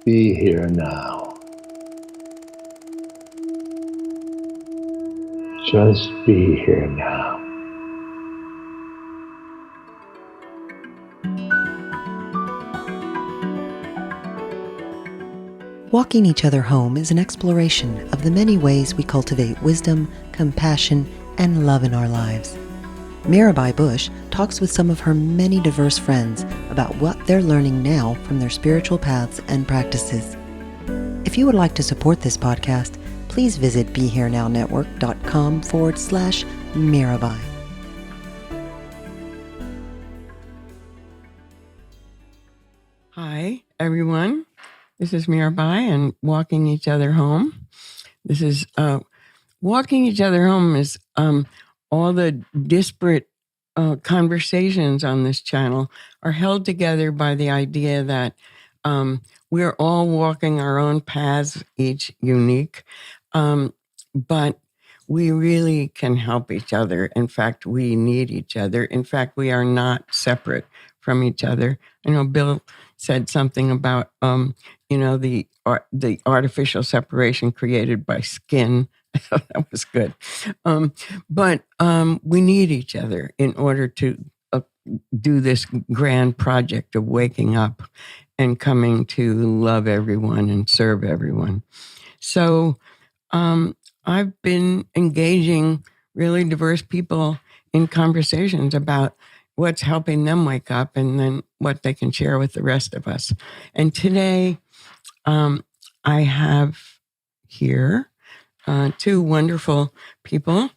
Be here now. Just be here now. Walking each other home is an exploration of the many ways we cultivate wisdom, compassion, and love in our lives. Mirabai Bush talks with some of her many diverse friends about what they're learning now from their spiritual paths and practices. If you would like to support this podcast, please visit BeHereNowNetwork.com/Mirabai. Hi, everyone. This is Mirabai and Walking Each Other Home. This is Walking Each Other Home is all the disparate conversations on this channel are held together by the idea that we're all walking our own paths, each unique, but we really can help each other. In fact, we need each other. In fact, we are not separate from each other. I know Bill said something about the artificial separation created by skin. That was good. But we need each other in order to do this grand project of waking up and coming to love everyone and serve everyone. So I've been engaging really diverse people in conversations about what's helping them wake up and then what they can share with the rest of us. And today I have here two wonderful people.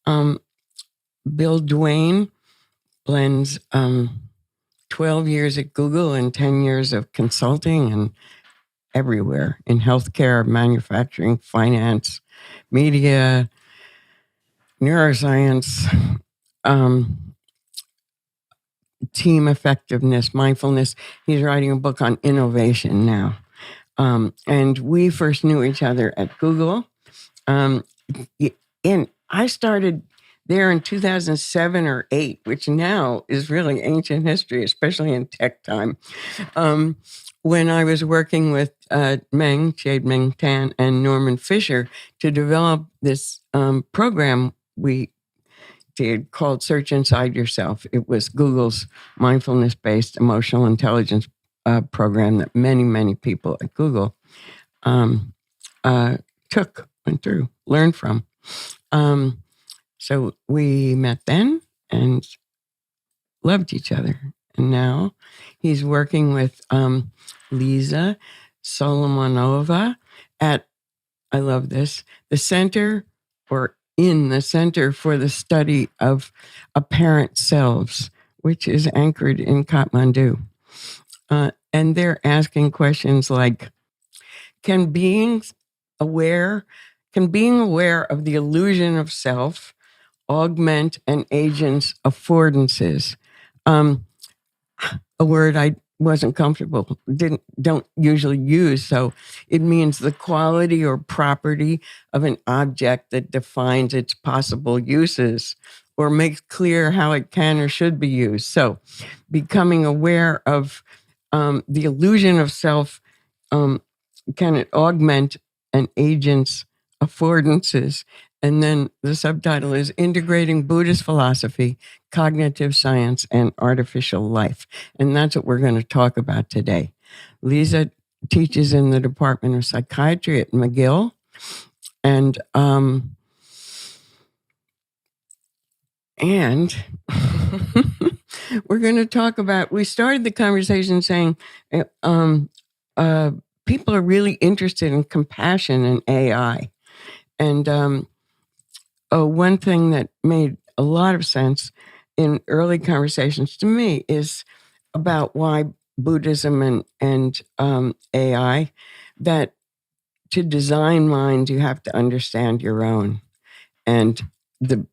Bill Duane blends 12 years at Google and 10 years of consulting and everywhere in healthcare, manufacturing, finance, media, neuroscience, team effectiveness, mindfulness. He's writing a book on innovation now. And we first knew each other at Google. And I started there in 2007 or 8, which now is really ancient history, especially in tech time. When I was working with Jade Meng Tan and Norman Fisher to develop this program we did called Search Inside Yourself. It was Google's mindfulness-based emotional intelligence program that many, many people at Google went through, learned from. So we met then and loved each other. And now he's working with Lisa Solomonova at, I love this, the Center for the Study of Apparent Selves, which is anchored in Kathmandu. And they're asking questions like, can being aware of the illusion of self augment an agent's affordances? A word I wasn't comfortable, don't usually use. So it means the quality or property of an object that defines its possible uses or makes clear how it can or should be used. So becoming aware of the illusion of self, can it augment an agent's affordances? And then the subtitle is Integrating Buddhist Philosophy, Cognitive Science, and Artificial Life. And that's what we're going to talk about today. Lisa teaches in the Department of Psychiatry at McGill. And we're going to talk about, we started the conversation saying people are really interested in compassion and AI. And one thing that made a lot of sense in early conversations to me is about why Buddhism and AI, that to design minds, you have to understand your own. And the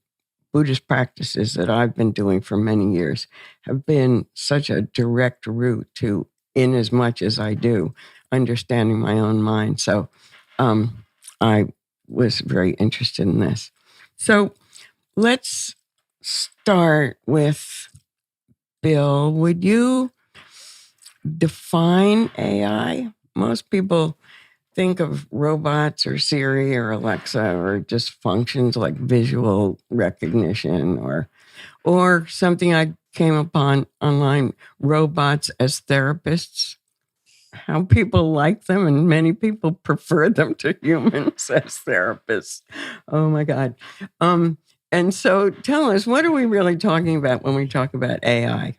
Buddhist practices that I've been doing for many years have been such a direct route to, in as much as I do, understanding my own mind. So I was very interested in this. So let's start with Bill. Would you define AI most people think of robots or Siri or Alexa or just functions like visual recognition or something I came upon online, robots as therapists. How people like them, and many people prefer them to humans as therapists. Oh my God. And so tell us, what are we really talking about when we talk about AI?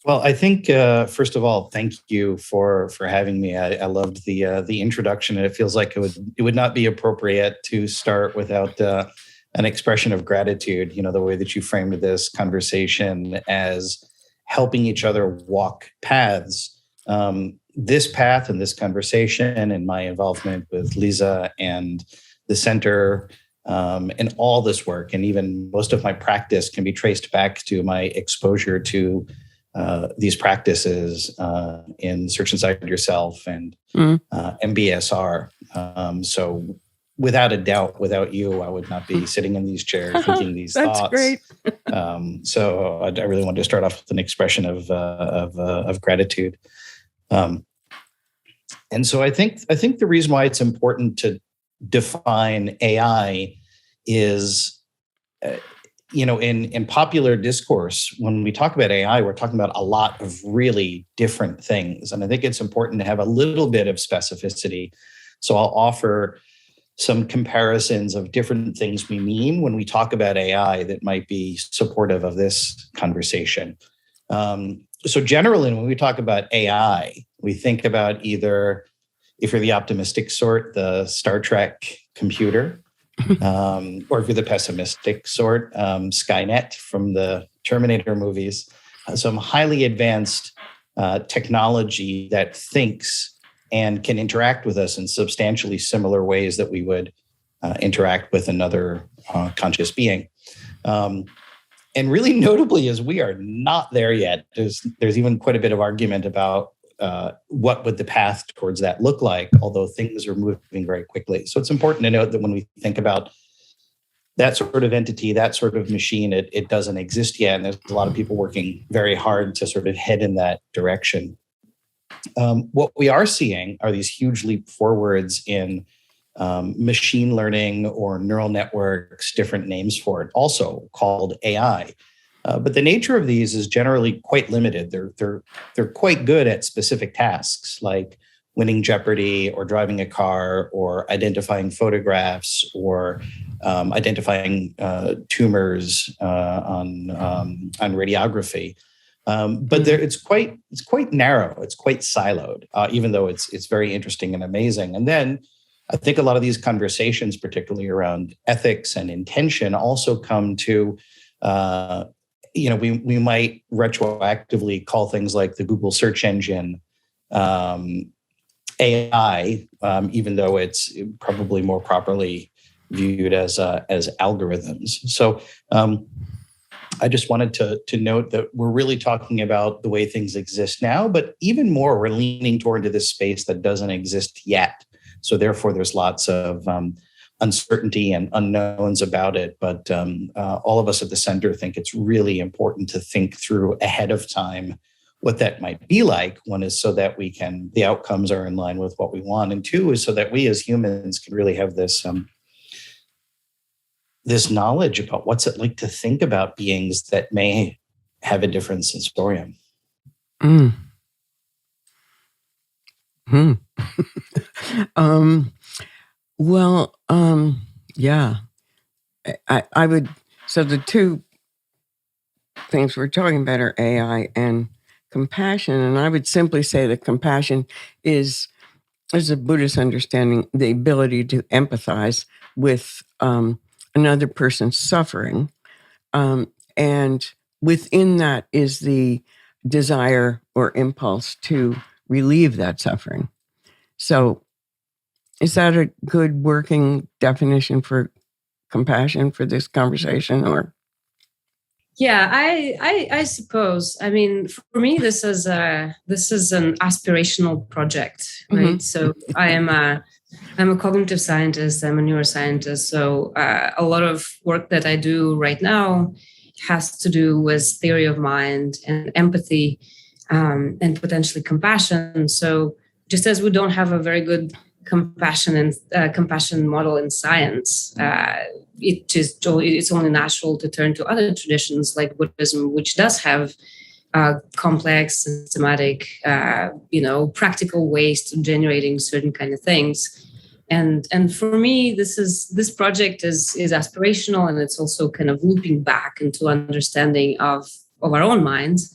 Well, I think first of all, thank you for having me. I loved the introduction, and it feels like it would not be appropriate to start without an expression of gratitude. You know, the way that you framed this conversation as helping each other walk paths. This path and this conversation, and my involvement with Lisa and the center, and all this work, and even most of my practice, can be traced back to my exposure to these practices in Search Inside Yourself and MBSR. So without a doubt, without you, I would not be sitting in these chairs thinking these That's thoughts. Great. So I really wanted to start off with an expression of gratitude. And so I think the reason why it's important to define AI is, in popular discourse, when we talk about AI, we're talking about a lot of really different things. And I think it's important to have a little bit of specificity. So I'll offer some comparisons of different things we mean when we talk about AI that might be supportive of this conversation. So generally, when we talk about AI, we think about either, if you're the optimistic sort, the Star Trek computer, or if you're the pessimistic sort, Skynet from the Terminator movies, some highly advanced technology that thinks and can interact with us in substantially similar ways that we would interact with another conscious being. And really notably is we are not there yet. There's even quite a bit of argument about what would the path towards that look like, although things are moving very quickly. So it's important to note that when we think about that sort of entity, that sort of machine, it doesn't exist yet. And there's a lot of people working very hard to sort of head in that direction. What we are seeing are these huge leap forwards in machine learning or neural networks, different names for it, also called AI. But the nature of these is generally quite limited. They're quite good at specific tasks like winning Jeopardy or driving a car or identifying photographs or identifying tumors on radiography. But it's quite narrow. It's quite siloed, even though it's very interesting and amazing. And then I think a lot of these conversations, particularly around ethics and intention, also come to, we might retroactively call things like the Google search engine AI, even though it's probably more properly viewed as algorithms. So I just wanted to note that we're really talking about the way things exist now, but even more, we're leaning toward this space that doesn't exist yet. So therefore, there's lots of uncertainty and unknowns about it. But all of us at the center think it's really important to think through ahead of time what that might be like. One is so that the outcomes are in line with what we want. And two is so that we as humans can really have this knowledge about what's it like to think about beings that may have a different sensorium. Yeah. I would, so the two things we're talking about are AI and compassion. And I would simply say that compassion is a Buddhist understanding, the ability to empathize with another person's suffering. And within that is the desire or impulse to relieve that suffering. So is that a good working definition for compassion for this conversation, or? Yeah, I suppose. I mean, for me, this is an aspirational project, right? Mm-hmm. So I'm a cognitive scientist. I'm a neuroscientist. So a lot of work that I do right now has to do with theory of mind and empathy. and potentially compassion. So just as we don't have a very good compassion model in science, it's only natural to turn to other traditions like Buddhism, which does have complex, systematic, practical ways to generating certain kind of things. And for me, this project is aspirational, and it's also kind of looping back into understanding of our own minds,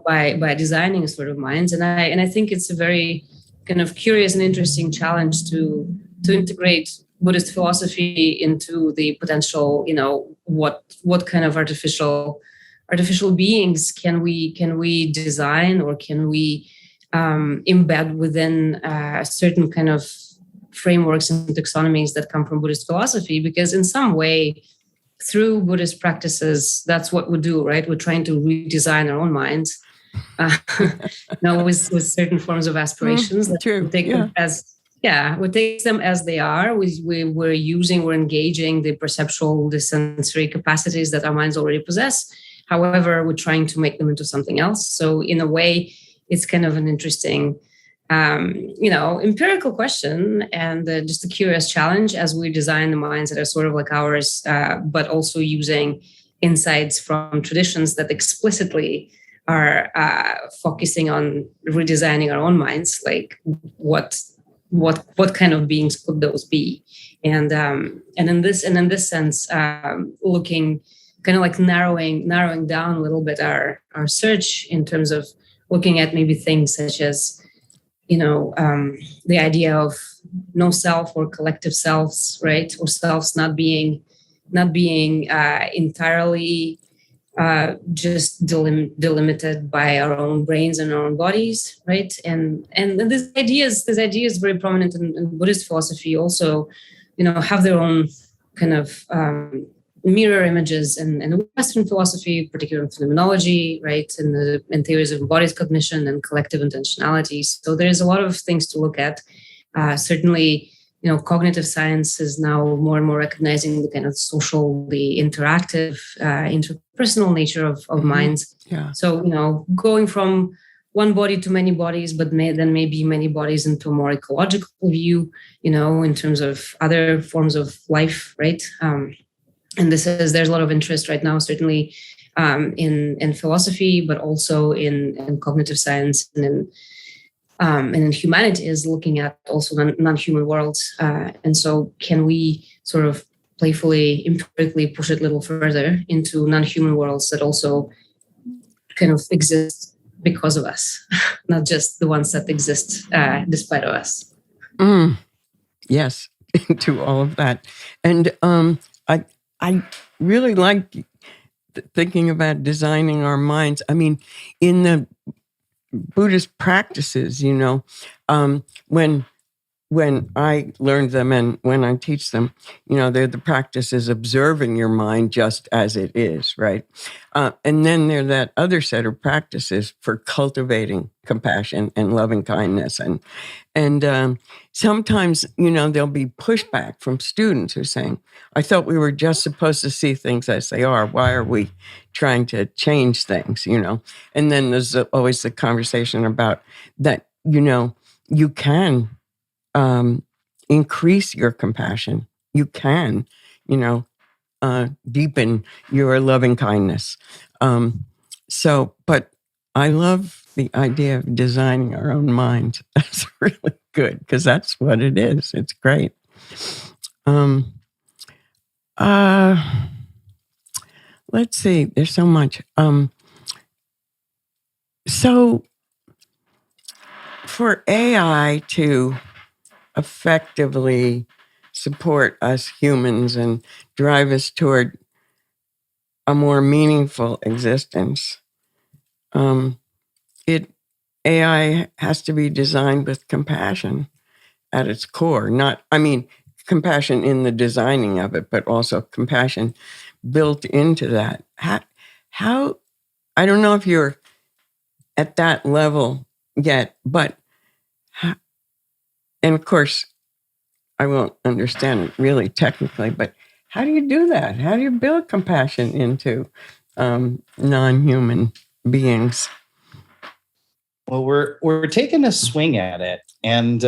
by designing a sort of minds. And I think it's a very kind of curious and interesting challenge to integrate Buddhist philosophy into the potential, what kind of artificial beings can we design, or can we embed within certain kind of frameworks and taxonomies that come from Buddhist philosophy? Because in some way, through Buddhist practices, that's what we do, right? We're trying to redesign our own minds, with certain forms of aspirations. True. We take them we take them as they are. We're engaging the perceptual, the sensory capacities that our minds already possess. However, we're trying to make them into something else. So in a way, it's kind of an interesting, empirical question, and just a curious challenge as we design the minds that are sort of like ours, but also using insights from traditions that explicitly are focusing on redesigning our own minds, like what kind of beings could those be, and in this sense, looking kind of like narrowing down a little bit our search in terms of looking at maybe things such as the idea of no self or collective selves, right? Or selves not being entirely just delimited by our own brains and our own bodies, right? And this idea is very prominent in Buddhist philosophy. Also, have their own kind of mirror images in Western philosophy, particularly in phenomenology, right? And theories of embodied cognition and collective intentionality. So there's a lot of things to look at. Certainly, cognitive science is now more and more recognizing the kind of social, the interactive, interpersonal nature of minds. Yeah. So, going from one body to many bodies, but then maybe many bodies into a more ecological view, in terms of other forms of life, right? And there's a lot of interest right now, certainly in philosophy, but also in cognitive science and in humanities, looking at also non-human worlds. And so can we sort of playfully, empirically push it a little further into non-human worlds that also kind of exist because of us, not just the ones that exist despite of us. Yes, to all of that. And I really like thinking about designing our minds. I mean, in the Buddhist practices, when I learned them and when I teach them, they're the practices observing your mind just as it is, right? And then there's that other set of practices for cultivating compassion and loving kindness. And sometimes, there'll be pushback from students who are saying, I thought we were just supposed to see things as they are. Why are we trying to change things, And then there's always the conversation about that, you can increase your compassion. You can, deepen your loving kindness. But I love the idea of designing our own minds. That's really good because that's what it is. It's great. Let's see. There's so much. So for AI to effectively support us humans and drive us toward a more meaningful existence, AI has to be designed with compassion at its core. Compassion in the designing of it, but also compassion built into that. How I don't know if you're at that level yet, but and of course, I won't understand it really technically, but how do you do that? How do you build compassion into non-human beings? Well, we're taking a swing at it, and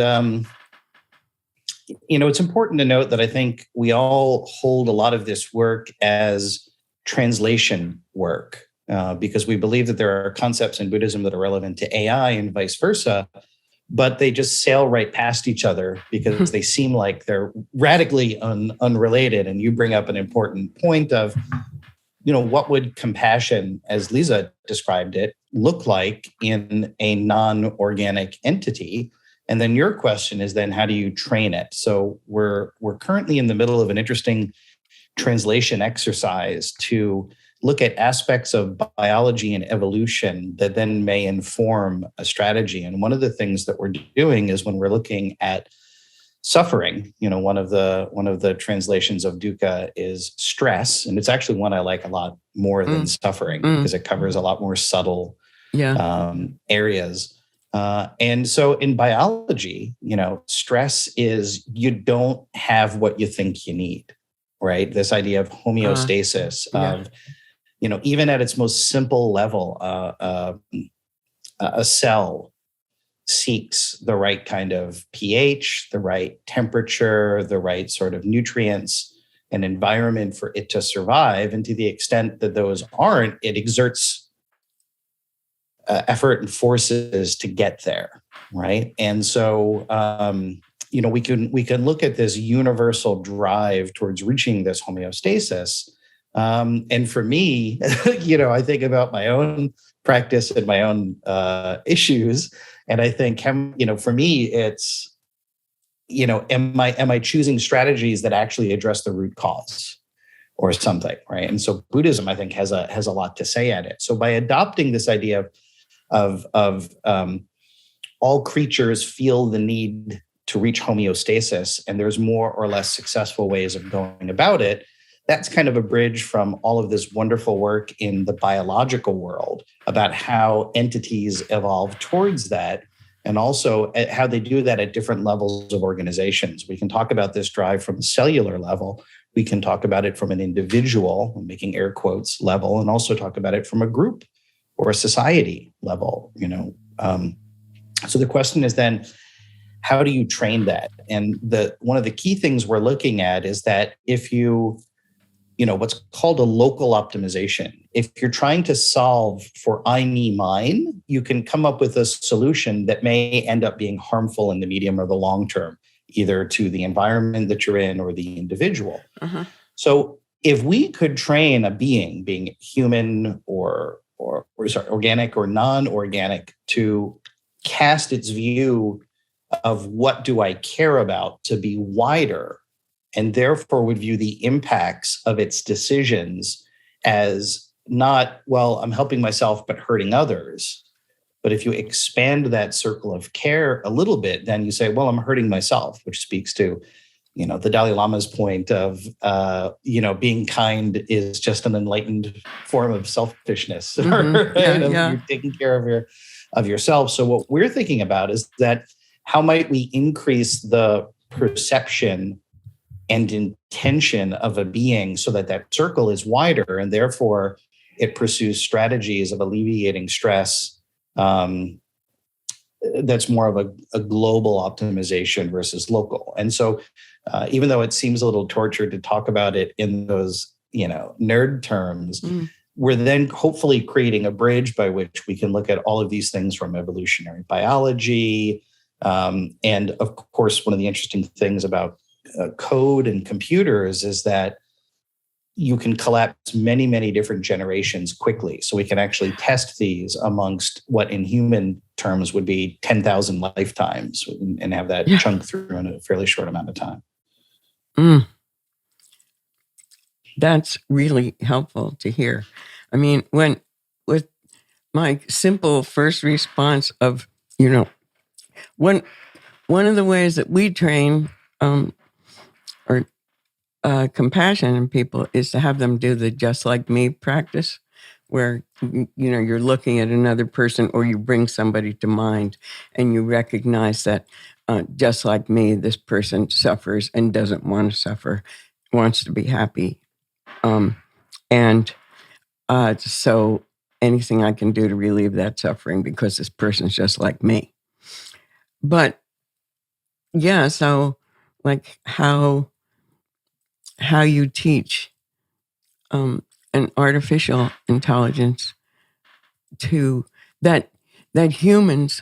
it's important to note that I think we all hold a lot of this work as translation work because we believe that there are concepts in Buddhism that are relevant to AI and vice versa, but they just sail right past each other because they seem like they're radically unrelated. And you bring up an important point of, what would compassion, as Lisa described it, look like in a non-organic entity? And then your question is then, how do you train it? So we're currently in the middle of an interesting translation exercise to look at aspects of biology and evolution that then may inform a strategy. And one of the things that we're doing is when we're looking at suffering, one of the translations of dukkha is stress. And it's actually one I like a lot more than suffering because it covers a lot more subtle areas. And so in biology, stress is you don't have what you think you need, right? This idea of homeostasis of, even at its most simple level, a cell seeks the right kind of pH, the right temperature, the right sort of nutrients and environment for it to survive. And to the extent that those aren't, it exerts effort and forces to get there, right? And so, we can look at this universal drive towards reaching this homeostasis. And for me, I think about my own practice and my own issues, and I think, for me, it's, am I choosing strategies that actually address the root cause or something, right? And so Buddhism, I think, has a lot to say at it. So by adopting this idea of all creatures feel the need to reach homeostasis, and there's more or less successful ways of going about it, that's kind of a bridge from all of this wonderful work in the biological world about how entities evolve towards that, and also how they do that at different levels of organizations. We can talk about this drive from a cellular level. We can talk about it from an individual, I'm making air quotes, level, and also talk about it from a group or a society level. So the question is then, how do you train that? And one of the key things we're looking at is that if you what's called a local optimization. If you're trying to solve for I, me, mine, you can come up with a solution that may end up being harmful in the medium or the long term, either to the environment that you're in or the individual. So if we could train a being human or organic or non-organic, to cast its view of what do I care about to be wider, and therefore would view the impacts of its decisions as not, well, I'm helping myself, but hurting others. But if you expand that circle of care a little bit, then you say, well, I'm hurting myself, which speaks to, the Dalai Lama's point of, being kind is just an enlightened form of selfishness, right? You're taking care of yourself. So what we're thinking about is that how might we increase the perception and intention of a being so that circle is wider, and therefore it pursues strategies of alleviating stress that's more of a global optimization versus local. And so even though it seems a little tortured to talk about it in those nerd terms, we're then hopefully creating a bridge by which we can look at all of these things from evolutionary biology. And of course, one of the interesting things about code and computers is that you can collapse many, many different generations quickly. So we can actually test these amongst what in human terms would be 10,000 lifetimes and have that chunk through in a fairly short amount of time. That's really helpful to hear. I mean, with my simple first response of, one of the ways that we train compassion in people is to have them do the just like me practice, where you're looking at another person, or you bring somebody to mind and you recognize that just like me, this person suffers and doesn't want to suffer, wants to be happy. And anything I can do to relieve that suffering because this person's just like me. But yeah, so like how you teach an artificial intelligence to that humans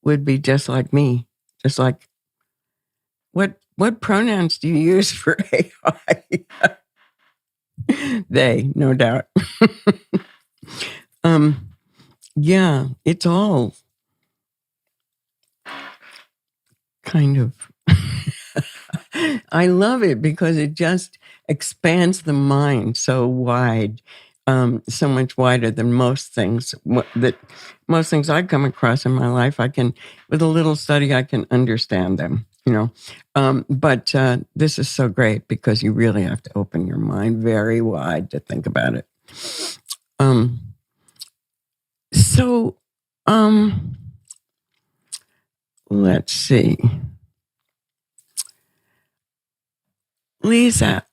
would be just like me, just like what pronouns do you use for AI? They, no doubt. Yeah, it's all kind of I love it because it just expands the mind so wide, so much wider than most things I come across in my life. I can, with a little study, I can understand them, but this is so great because you really have to open your mind very wide to think about it. So let's see. Lisa,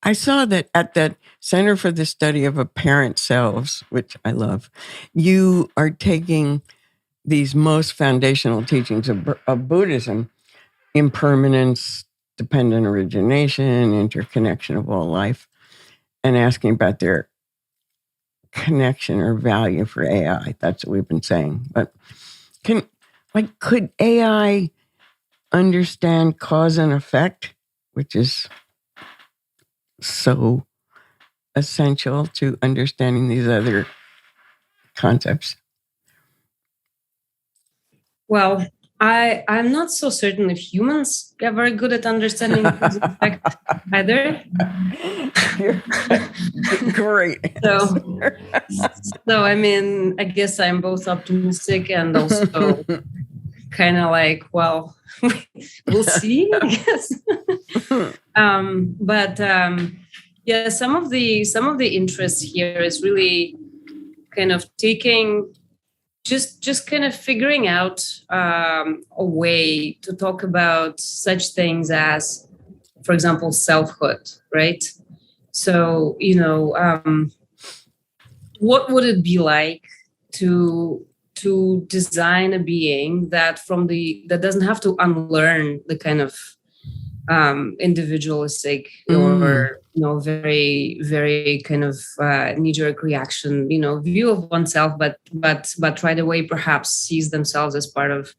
I saw that at the Center for the Study of Apparent Selves, which I love, you are taking these most foundational teachings of Buddhism, impermanence, dependent origination, interconnection of all life, and asking about their connection or value for AI. That's what we've been saying. But could AI understand cause and effect, which is so essential to understanding these other concepts? Well, I'm not so certain if humans are very good at understanding cause and effect either. Great. So I mean, I guess I'm both optimistic and also kind of like, well, we'll see, I guess. Yeah, some of the interest here is really kind of taking, just kind of figuring out a way to talk about such things as, for example, selfhood, right? So, what would it be like to design a being that doesn't have to unlearn the kind of individualistic or very, very kind of knee-jerk reaction, view of oneself, but right away perhaps sees themselves as part of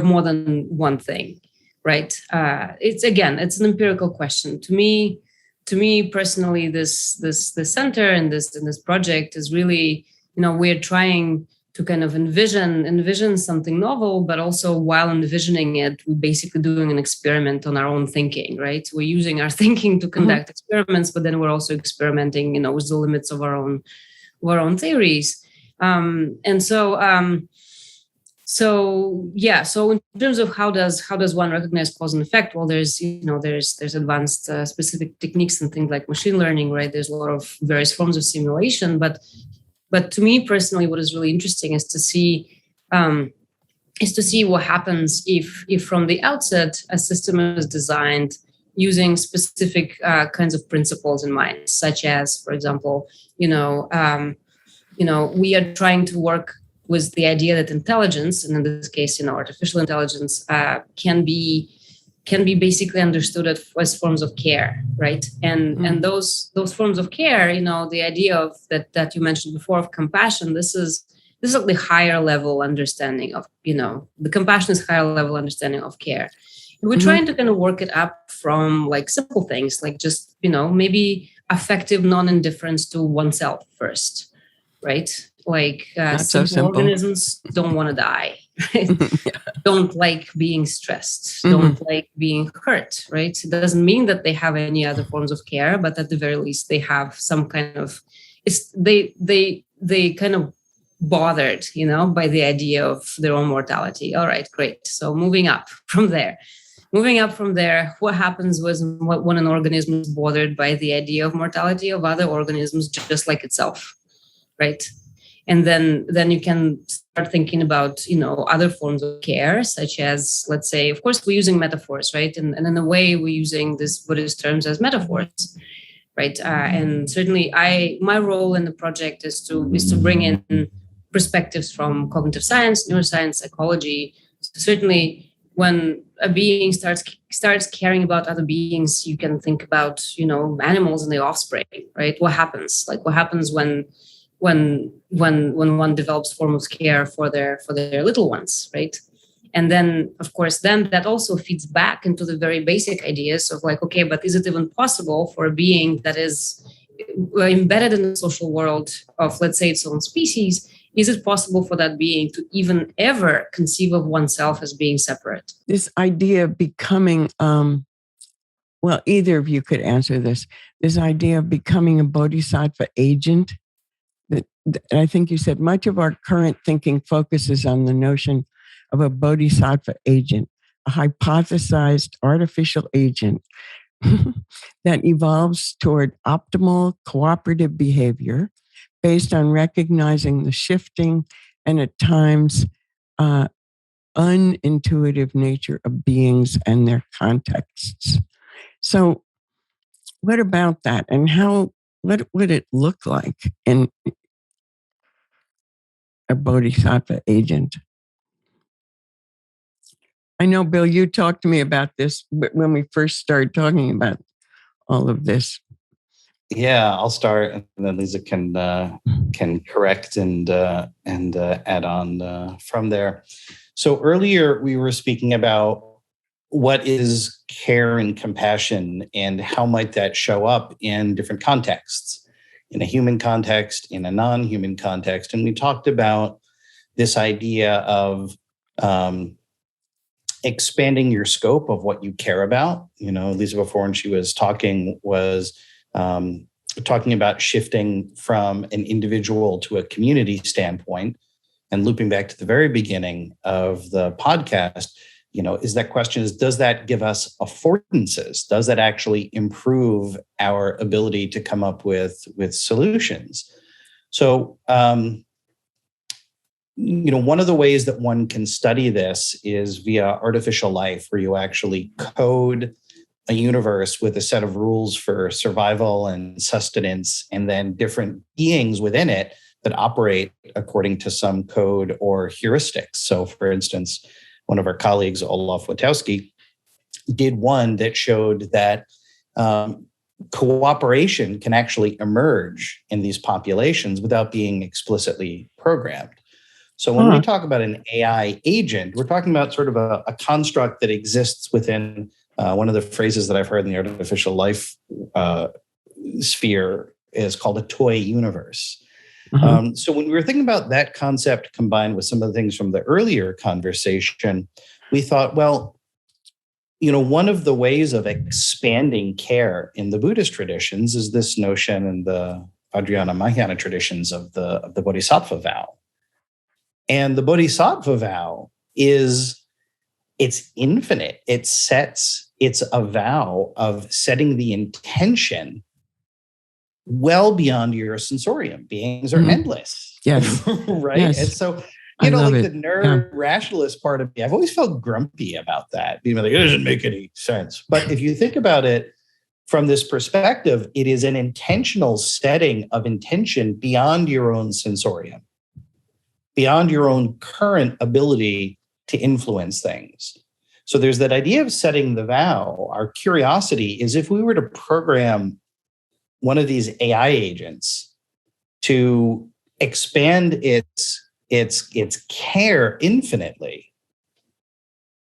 more than one thing, right? It's an empirical question. To me personally, this center and this project is really, we're trying to kind of envision something novel, but also while envisioning it, we're basically doing an experiment on our own thinking, right? We're using our thinking to conduct experiments, but then we're also experimenting, with the limits of our own theories. So in terms of how does one recognize cause and effect? Well, there's advanced specific techniques and things like machine learning, right? There's a lot of various forms of simulation, but to me personally, what is really interesting is to see what happens if from the outset a system is designed using specific kinds of principles in mind, such as, for example, we are trying to work with the idea that intelligence, and in this case, artificial intelligence, can be basically understood as forms of care, right? And those forms of care, the idea of that you mentioned before of compassion, this is like the higher level understanding of, the compassion is higher level understanding of care. And we're trying to kind of work it up from like simple things, like just, maybe affective non-indifference to oneself first, right? Like simple organisms don't want to die, right? Don't like being stressed, don't like being hurt, right? It doesn't mean that they have any other forms of care, but at the very least, they have some kind of, they kind of bothered, by the idea of their own mortality. All right, great. So moving up from there, what happens when an organism is bothered by the idea of mortality of other organisms, just like itself, right? And then you can start thinking about, other forms of care, such as, let's say, of course, we're using metaphors, right? And in a way, we're using these Buddhist terms as metaphors, right? And certainly, my role in the project is to bring in perspectives from cognitive science, neuroscience, psychology. So certainly, when a being starts caring about other beings, you can think about, animals and the offspring, right? What happens? Like, what happens when one develops form of care for their little ones, right? And then, of course, then that also feeds back into the very basic ideas of like, okay, but is it even possible for a being that is embedded in the social world of, let's say, its own species? Is it possible for that being to even ever conceive of oneself as being separate? This idea of becoming, well, either of you could answer this. This idea of becoming a bodhisattva agent. That I think you said much of our current thinking focuses on the notion of a bodhisattva agent, a hypothesized artificial agent that evolves toward optimal cooperative behavior based on recognizing the shifting and at times unintuitive nature of beings and their contexts. So what about that? And what would it look like in a bodhisattva agent? I know, Bill, you talked to me about this when we first started talking about all of this. Yeah, I'll start, and then Lisa can correct and add on from there. So earlier we were speaking about what is care and compassion, and how might that show up in different contexts, in a human context, in a non-human context, and we talked about this idea of expanding your scope of what you care about. Lisa, before when she was talking, was talking about shifting from an individual to a community standpoint, and looping back to the very beginning of the podcast, is that question is, does that give us affordances? Does that actually improve our ability to come up with solutions? So, one of the ways that one can study this is via artificial life, where you actually code a universe with a set of rules for survival and sustenance, and then different beings within it that operate according to some code or heuristics. So, for instance, one of our colleagues, Olaf Witowski, did one that showed that cooperation can actually emerge in these populations without being explicitly programmed. So when we talk about an AI agent, we're talking about sort of a construct that exists within one of the phrases that I've heard in the artificial life sphere is called a toy universe. So when we were thinking about that concept combined with some of the things from the earlier conversation, we thought, well, one of the ways of expanding care in the Buddhist traditions is this notion in the Vajrayana Mahayana traditions of the Bodhisattva vow. And the Bodhisattva vow it's infinite. It's a vow of setting the intention well beyond your sensorium. Beings are endless. Yes. Right? Yes. And so, the nerd rationalist part of me, I've always felt grumpy about that. Being like, it doesn't make any sense. But if you think about it from this perspective, it is an intentional setting of intention beyond your own sensorium, beyond your own current ability to influence things. So there's that idea of setting the vow. Our curiosity is, if we were to program one of these AI agents to expand its care infinitely,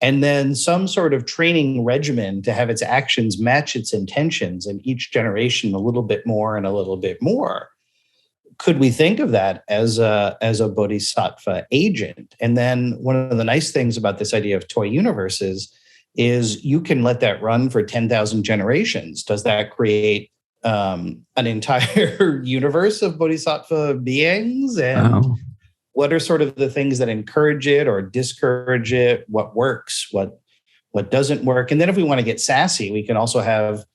and then some sort of training regimen to have its actions match its intentions, and each generation a little bit more and a little bit more, could we think of that as a bodhisattva agent? And then one of the nice things about this idea of toy universes is you can let that run for 10,000 generations. Does that create an entire universe of bodhisattva beings? And what are sort of the things that encourage it or discourage it? What works? What doesn't work? And then if we want to get sassy, we can also have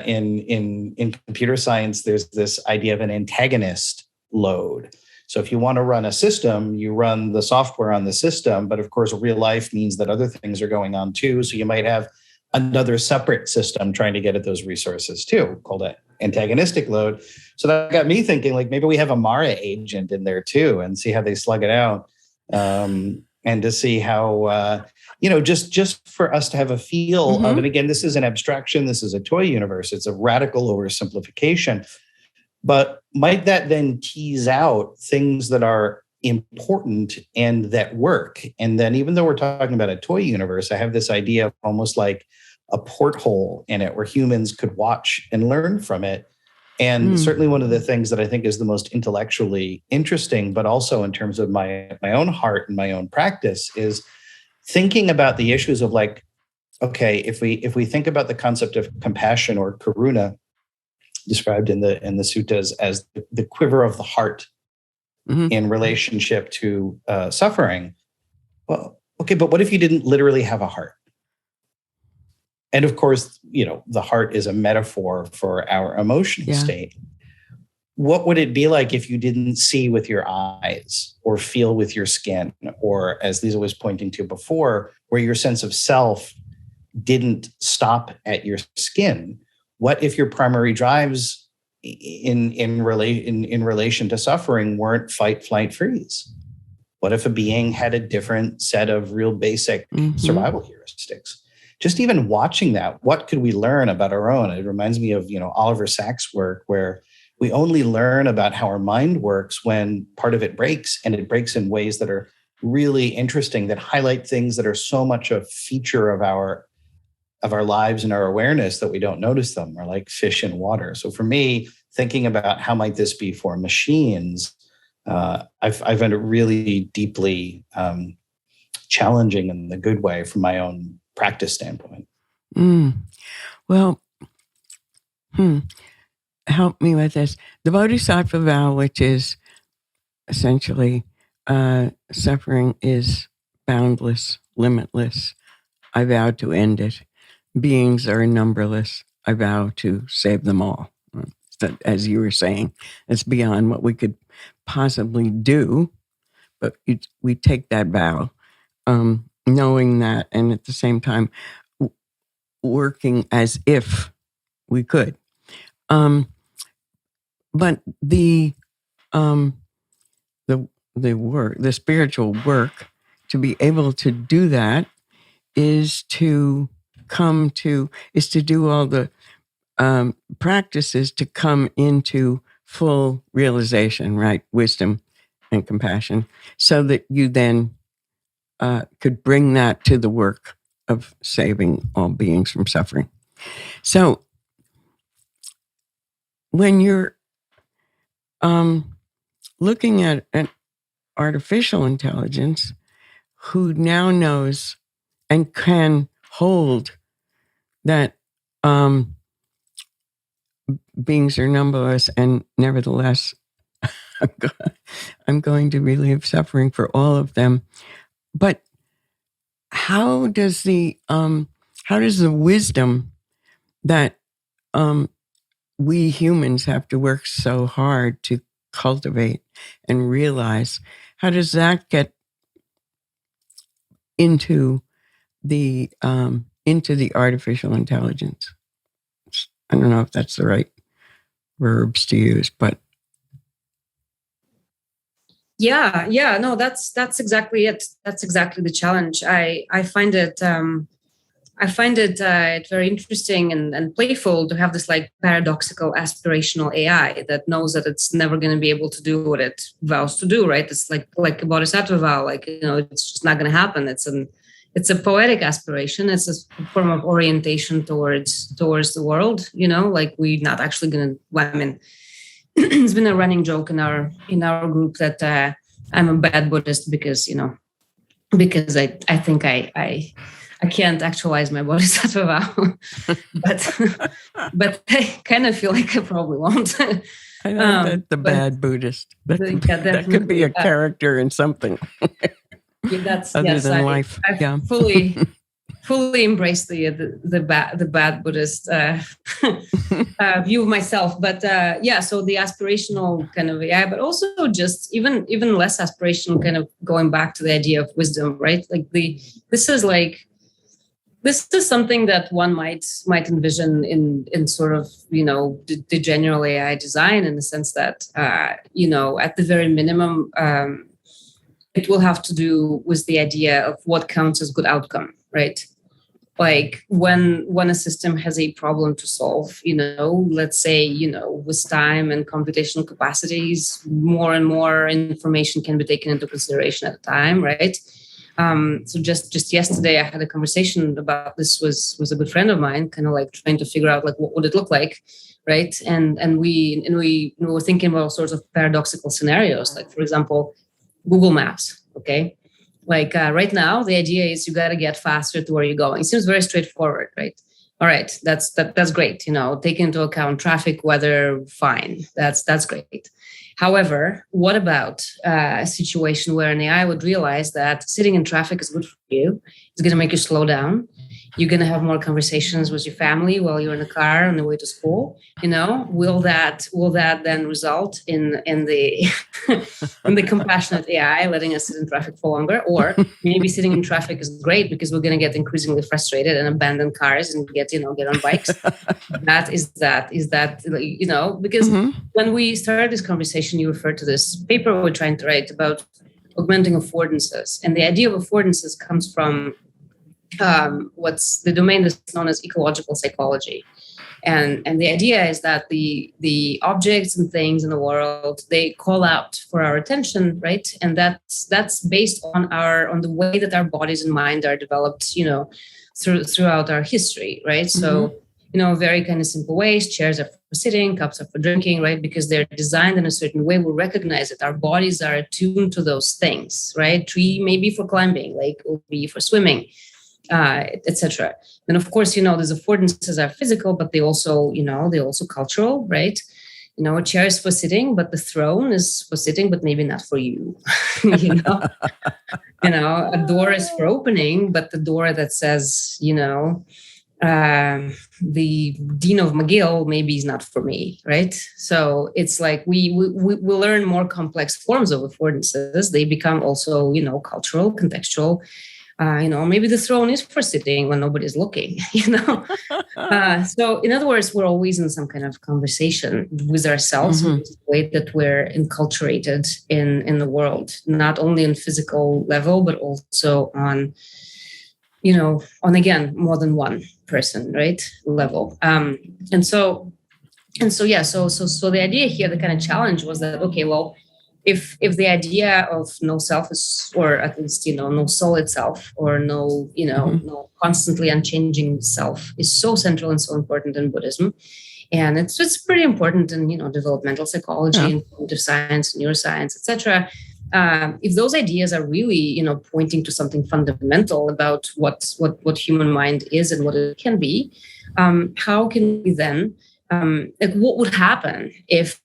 in computer science, there's this idea of an antagonist load. So if you want to run a system, you run the software on the system, but of course, real life means that other things are going on too. So you might have another separate system trying to get at those resources too, called an antagonistic load. So that got me thinking, like, maybe we have a Mara agent in there too, and see how they slug it out, and to see how, just for us to have a feel of, and again, this is an abstraction, this is a toy universe, it's a radical oversimplification, but might that then tease out things that are important and that work? And then even though we're talking about a toy universe, I have this idea of almost like a porthole in it where humans could watch and learn from it. And certainly one of the things that I think is the most intellectually interesting, but also in terms of my own heart and my own practice, is thinking about the issues of like, okay, if we think about the concept of compassion or karuna, described in the suttas as the quiver of the heart in relationship to suffering. Well, okay, but what if you didn't literally have a heart? And of course, the heart is a metaphor for our emotional state. What would it be like if you didn't see with your eyes or feel with your skin, or as Lisa was pointing to before, where your sense of self didn't stop at your skin? What if your primary drives in relation to suffering weren't fight, flight, freeze? What if a being had a different set of real basic survival heuristics? Just even watching that, what could we learn about our own? It reminds me of, Oliver Sacks' work, where we only learn about how our mind works when part of it breaks, and it breaks in ways that are really interesting, that highlight things that are so much a feature of our lives and our awareness that we don't notice them, or like fish in water. So for me, thinking about how might this be for machines, I find it really deeply challenging in the good way from my own practice standpoint. Well, help me with this. The Bodhisattva vow, which is essentially suffering is boundless, limitless. I vow to end it. Beings are numberless. I vow to save them all. As you were saying, it's beyond what we could possibly do, but we take that vow, knowing that, and at the same time working as if we could. But the work, the spiritual work, to be able to do that is to do all the practices to come into full realization, right? Wisdom and compassion, so that you then could bring that to the work of saving all beings from suffering. So when you're looking at an artificial intelligence who now knows and can hold that beings are numberless, and nevertheless, I'm going to relieve suffering for all of them. But how does the wisdom that we humans have to work so hard to cultivate and realize, how does that get into the artificial intelligence? I don't know if that's the right verbs to use, but no, that's exactly it. That's exactly the challenge. I find it very interesting and playful to have this like paradoxical aspirational AI that knows that it's never going to be able to do what it vows to do, right? It's like a Bodhisattva vow, it's just not going to happen. It's a poetic aspiration. It's a form of orientation towards the world, like we're not actually going to, it's been a running joke in our group that I'm a bad Buddhist because I think I can't actualize my Bodhisattva vow, but I kind of feel like I probably won't. I know that the bad Buddhist. That could be a character in something. Other than life. I fully embrace the bad Buddhist view of myself. But so the aspirational kind of AI, but also just even less aspirational, kind of going back to the idea of wisdom, right? Like this this is something that one might envision in sort of, the general AI design, in the sense that, at the very minimum, it will have to do with the idea of what counts as good outcome, right? Like when a system has a problem to solve, let's say, with time and computational capacities, more and more information can be taken into consideration at a time, right? So just yesterday, I had a conversation about this with a good friend of mine, kind of like trying to figure out like what would it look like, right? And we were thinking about all sorts of paradoxical scenarios, like for example, Google Maps. Okay, like right now, the idea is you got to get faster to where you're going. It seems very straightforward, right? All right, that's great. Taking into account traffic, weather, fine. That's great. However, what about a situation where an AI would realize that sitting in traffic is good for you? It's going to make you slow down. You're going to have more conversations with your family while you're in the car on the way to school. Will that then result in the in the compassionate AI letting us sit in traffic for longer? Or maybe sitting in traffic is great because we're going to get increasingly frustrated and abandon cars and get on bikes. Is that because when we started this conversation, you referred to this paper we're trying to write about augmenting affordances, and the idea of affordances comes from what's the domain that's known as ecological psychology. And the idea is that the objects and things in the world, they call out for our attention, right? And that's based on the way that our bodies and mind are developed, throughout our history, right? So, very kind of simple ways, chairs are for sitting, cups are for drinking, right? Because they're designed in a certain way, we recognize that our bodies are attuned to those things, right? Tree maybe for climbing, like will be for swimming. Etc. And of course, these affordances are physical, but they also cultural, right? A chair is for sitting, but the throne is for sitting, but maybe not for you. A door is for opening, but the door that says, the Dean of McGill maybe is not for me, right? So it's like we learn more complex forms of affordances. They become also, cultural, contextual. Maybe the throne is for sitting when nobody's looking, So in other words, we're always in some kind of conversation with ourselves, with the way that we're enculturated in the world, not only on physical level, but also on, again, more than one person, right, level. So the idea here, the kind of challenge was that, okay, well, if the idea of no self is, or at least, no soul itself, or no constantly unchanging self is so central and so important in Buddhism, and it's pretty important in, developmental psychology and cognitive science, neuroscience, etc. If those ideas are really, pointing to something fundamental about what human mind is and what it can be, how can we then what would happen if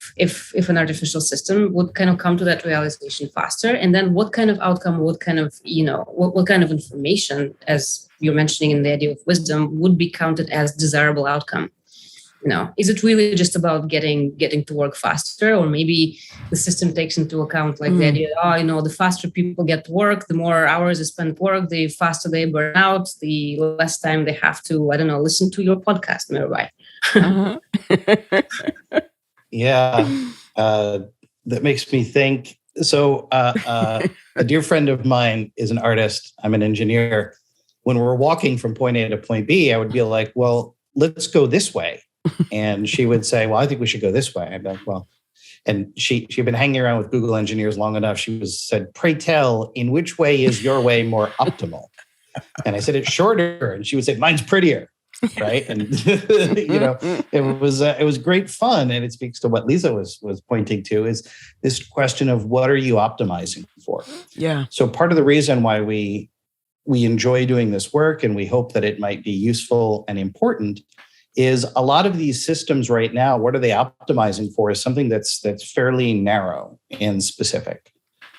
an artificial system would kind of come to that realization faster? And then what kind of outcome, what kind of information, as you're mentioning in the idea of wisdom, would be counted as desirable outcome? Is it really just about getting to work faster? Or maybe the system takes into account like the idea, the faster people get to work, the more hours they spend at work, the faster they burn out, the less time they have to, listen to your podcast, Mirabai. That makes me think. So a dear friend of mine is an artist. I'm an engineer. When we're walking from point A to point B, I would be like, well, let's go this way. And she would say, well, I think we should go this way. I'd be like, well, and she'd been hanging around with Google engineers long enough. She said, pray tell, in which way is your way more optimal? And I said, it's shorter. And she would say, mine's prettier. Right. And, it was great fun. And it speaks to what Lisa was pointing to, is this question of what are you optimizing for? Yeah. So part of the reason why we enjoy doing this work, and we hope that it might be useful and important, is a lot of these systems right now, what are they optimizing for, is something that's fairly narrow and specific,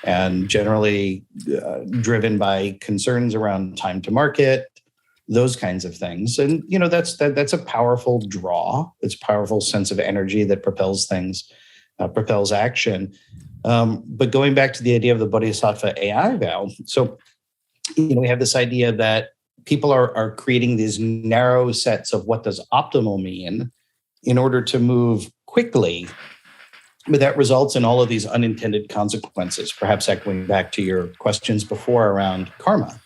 and generally driven by concerns around time to market, those kinds of things. And, that's a powerful draw. It's a powerful sense of energy that propels things, propels action. But going back to the idea of the Bodhisattva AI vow, so, we have this idea that people are creating these narrow sets of what does optimal mean in order to move quickly. But that results in all of these unintended consequences, perhaps echoing back to your questions before around karma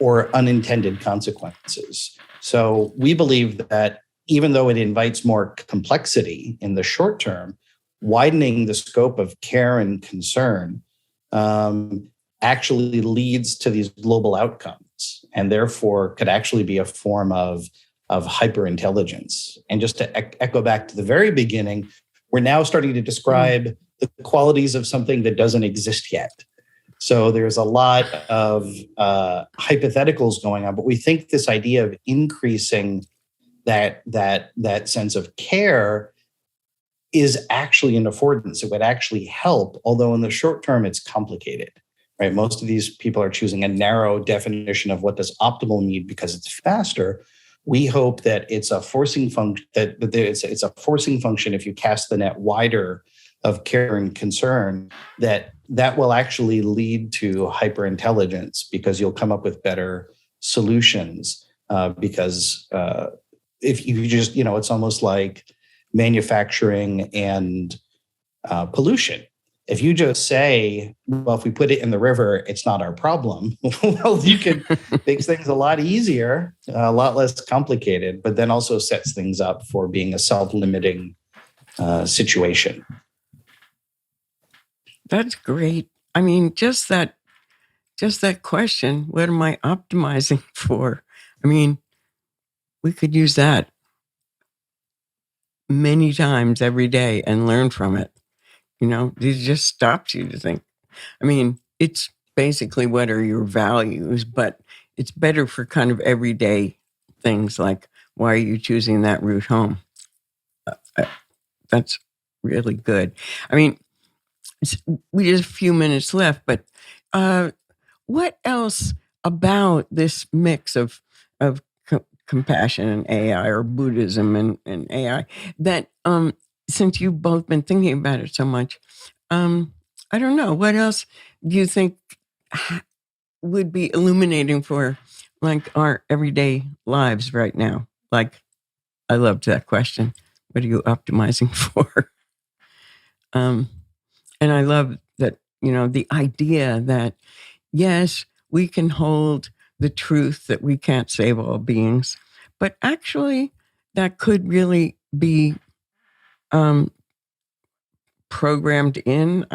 or unintended consequences. So we believe that even though it invites more complexity in the short term, widening the scope of care and concern actually leads to these global outcomes, and therefore could actually be a form of hyperintelligence. And just to echo back to the very beginning, we're now starting to describe the qualities of something that doesn't exist yet. So there's a lot of hypotheticals going on, but we think this idea of increasing that sense of care is actually an affordance. It would actually help, although in the short term, it's complicated, right? Most of these people are choosing a narrow definition of what does optimal mean because it's faster. We hope that it's a forcing function, that it's a forcing function if you cast the net wider of care and concern, that will actually lead to hyperintelligence because you'll come up with better solutions. Because if you just, it's almost like manufacturing and pollution. If you just say, well, if we put it in the river, it's not our problem. Well, you could make things a lot easier, a lot less complicated, but then also sets things up for being a self-limiting situation. That's great. I mean, just that question, what am I optimizing for? I mean, we could use that many times every day and learn from it. It just stops you to think. I mean, it's basically what are your values, but it's better for kind of everyday things like, why are you choosing that route home? That's really good. I mean, we just a few minutes left, but what else about this mix of compassion and AI, or Buddhism and AI, that since you've both been thinking about it so much, I don't know, what else do you think would be illuminating for like our everyday lives right now? Like, I loved that question. What are you optimizing for? And I love that, the idea that, yes, we can hold the truth that we can't save all beings, but actually that could really be programmed in,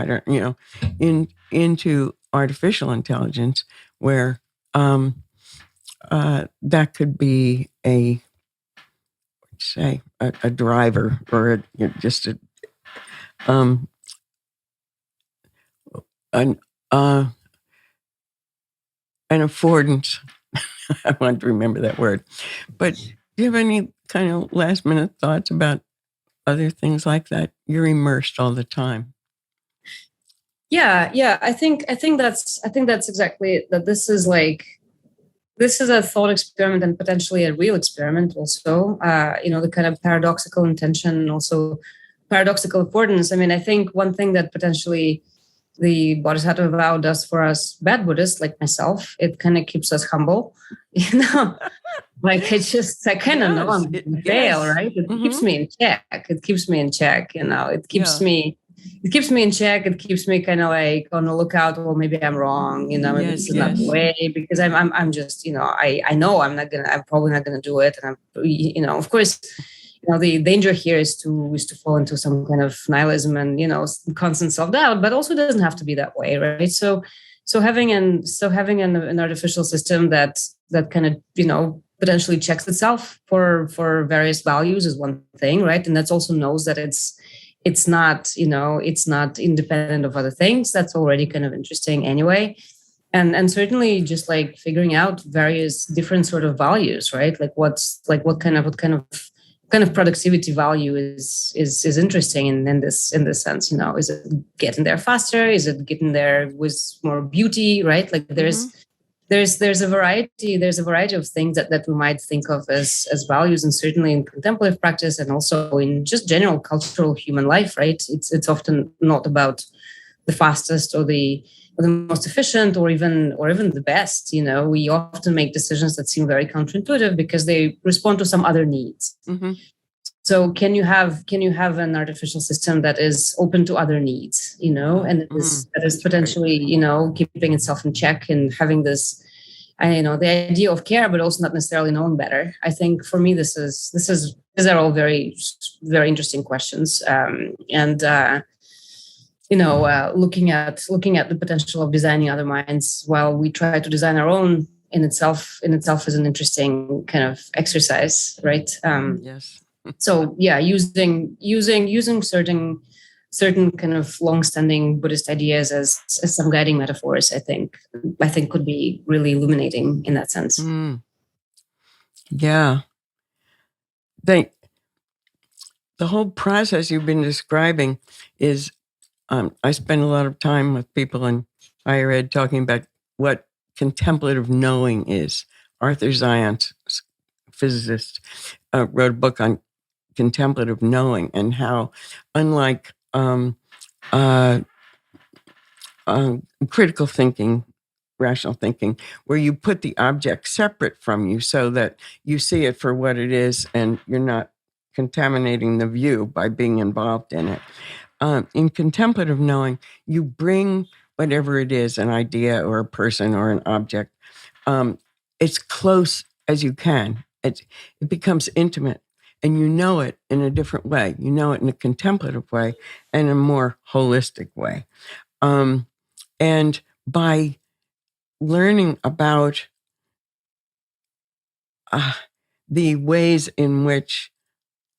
into artificial intelligence, where that could be a driver, or just an affordance. I want to remember that word. But do you have any kind of last minute thoughts about other things like that? You're immersed all the time. Yeah. I think that's exactly it. That this is a thought experiment and potentially a real experiment also. The kind of paradoxical intention and also paradoxical affordance. I mean, I think one thing that potentially the Bodhisattva vow does for us bad Buddhists like myself, it kind of keeps us humble, like I kind of know I'm going to fail, right? It keeps me in check. It keeps me in check, it keeps me in check. It keeps me kind of like on the lookout. Well, maybe I'm wrong, maybe this is not the way, because I'm just, I know I'm probably not going to do it. And of course, the danger here is to fall into some kind of nihilism and, constant self-doubt, but also doesn't have to be that way, right? So having an artificial system that kind of, potentially checks itself for various values is one thing, right? And that's also knows that it's not independent of other things. That's already kind of interesting anyway. And certainly just like figuring out various different sort of values, right? Like what kind of productivity value is interesting in this sense, is it getting there faster? Is it getting there with more beauty, right? Like there's a variety of things that we might think of as values, and certainly in contemplative practice and also in just general cultural human life, right? It's often not about the fastest or the the most efficient or even the best. We often make decisions that seem very counterintuitive because they respond to some other needs. Mm-hmm. So can you have an artificial system that is open to other needs, and that is potentially, keeping itself in check and having this, the idea of care, but also not necessarily knowing better. I think for me, these are all very, very interesting questions. Looking at the potential of designing other minds while we try to design our own in itself is an interesting kind of exercise, right? Yes. So yeah, using certain kind of long-standing Buddhist ideas as some guiding metaphors, I think could be really illuminating in that sense. Yeah. The whole process you've been describing is, I spend a lot of time with people in higher ed talking about what contemplative knowing is. Arthur Zion, physicist, wrote a book on contemplative knowing and how, unlike critical thinking, rational thinking, where you put the object separate from you so that you see it for what it is and you're not contaminating the view by being involved in it. In contemplative knowing, you bring whatever it is, an idea or a person or an object, as close as you can. It becomes intimate, and you know it in a different way. You know it in a contemplative way and a more holistic way. And by learning about the ways in which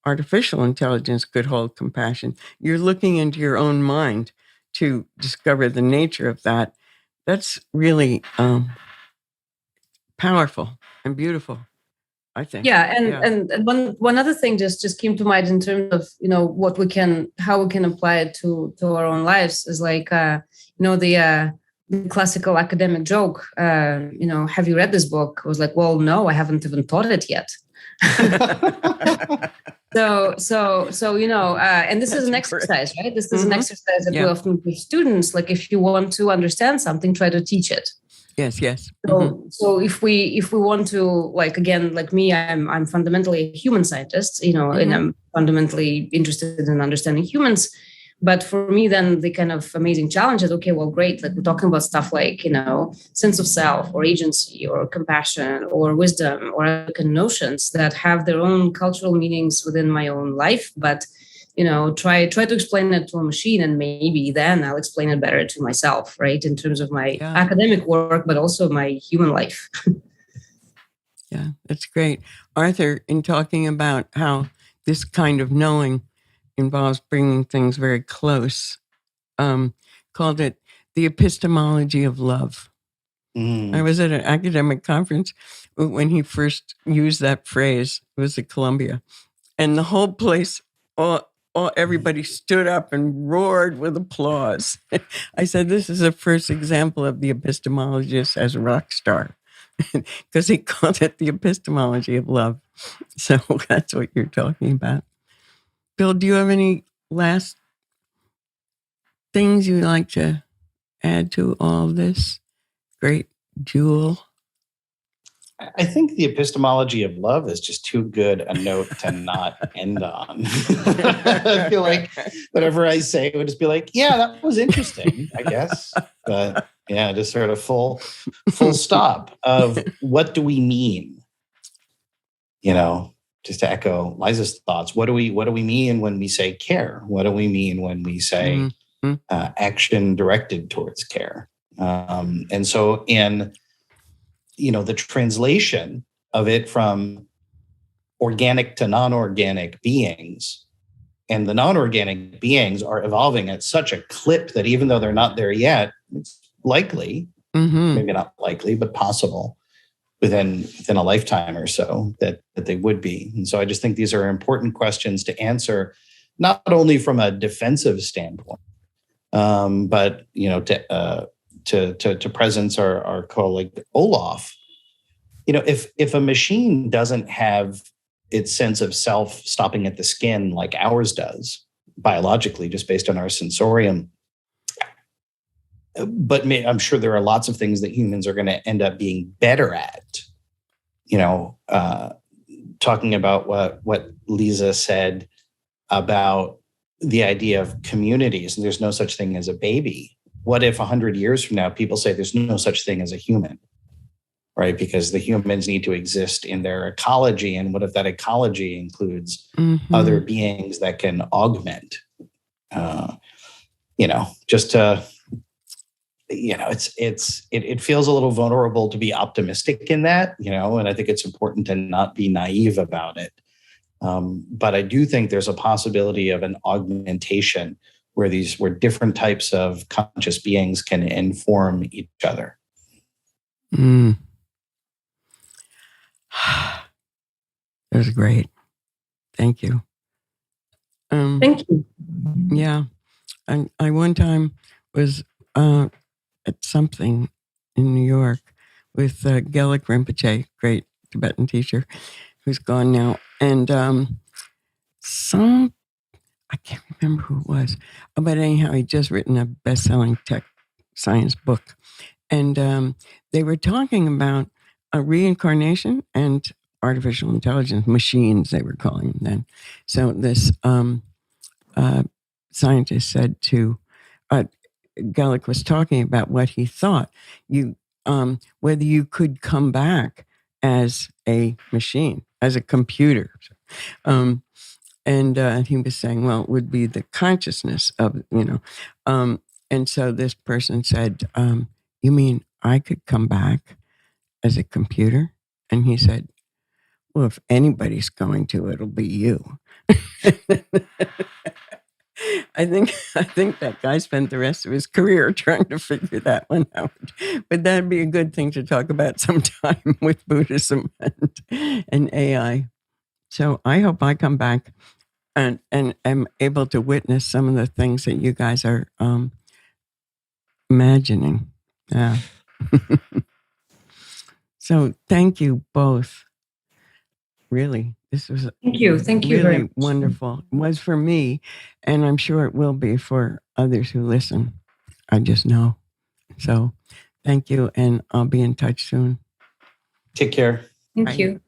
artificial intelligence could hold compassion, you're looking into your own mind to discover the nature of that. That's really powerful and beautiful, I think. Yeah, and one other thing just came to mind in terms of how we can apply it to our own lives is like the classical academic joke. Have you read this book? I was like, well, no, I haven't even taught it yet. And this is an exercise, right? This is an exercise that we often give students. Like, if you want to understand something, try to teach it. Yes. So if we want to, like, again, like me, I'm fundamentally a human scientist, and I'm fundamentally interested in understanding humans. But for me, then the kind of amazing challenge is, okay, well, great. Like, we're talking about stuff like, sense of self or agency or compassion or wisdom or other kind of notions that have their own cultural meanings within my own life. But, try to explain it to a machine, and maybe then I'll explain it better to myself, right? In terms of my academic work, but also my human life. Yeah, that's great. Arthur, in talking about how this kind of knowing involves bringing things very close, called it the epistemology of love. I was at an academic conference when he first used that phrase. It was at Columbia. And the whole place, everybody stood up and roared with applause. I said, this is the first example of the epistemologist as a rock star, because he called it the epistemology of love. So that's what you're talking about. Bill, do you have any last things you'd like to add to all this great jewel? I think the epistemology of love is just too good a note to not end on. I feel like whatever I say would just be like, yeah, that was interesting, I guess. But yeah, just sort of full stop of what do we mean? Just to echo Liza's thoughts, what do we mean when we say care? What do we mean when we say action directed towards care? And so in the translation of it from organic to non-organic beings, and the non-organic beings are evolving at such a clip that even though they're not there yet, it's likely, maybe not likely, but possible within a lifetime or so that they would be. And so I just think these are important questions to answer, not only from a defensive standpoint, but to presence our colleague Olaf. If a machine doesn't have its sense of self stopping at the skin like ours does biologically, just based on our sensorium, but I'm sure there are lots of things that humans are going to end up being better at. Talking about what Lisa said about the idea of communities, and there's no such thing as a baby. What if 100 years from now, people say there's no such thing as a human, right? Because the humans need to exist in their ecology. And what if that ecology includes other beings that can augment, just to, it feels a little vulnerable to be optimistic in that, and I think it's important to not be naive about it. But I do think there's a possibility of an augmentation where different types of conscious beings can inform each other. That was great. Thank you. Thank you. Yeah. I one time was at something in New York with Gelik Rinpoche, great Tibetan teacher who's gone now. And I can't remember who it was, but anyhow, he'd just written a best-selling tech science book. And they were talking about a reincarnation and artificial intelligence machines, they were calling them then. So this scientist said to, Gelik was talking about what he thought, whether you could come back as a machine, as a computer. And he was saying, well, it would be the consciousness of, and so this person said, you mean I could come back as a computer? And he said, well, if anybody's going to, it'll be you. I think that guy spent the rest of his career trying to figure that one out. But that'd be a good thing to talk about sometime with Buddhism and AI. So I hope I come back and am able to witness some of the things that you guys are imagining. Yeah. So thank you both. Really, this was Thank you really very much. wonderful. It was for me, and I'm sure it will be for others who listen. I just know. So thank you, and I'll be in touch soon. Take care. Thank Bye. you.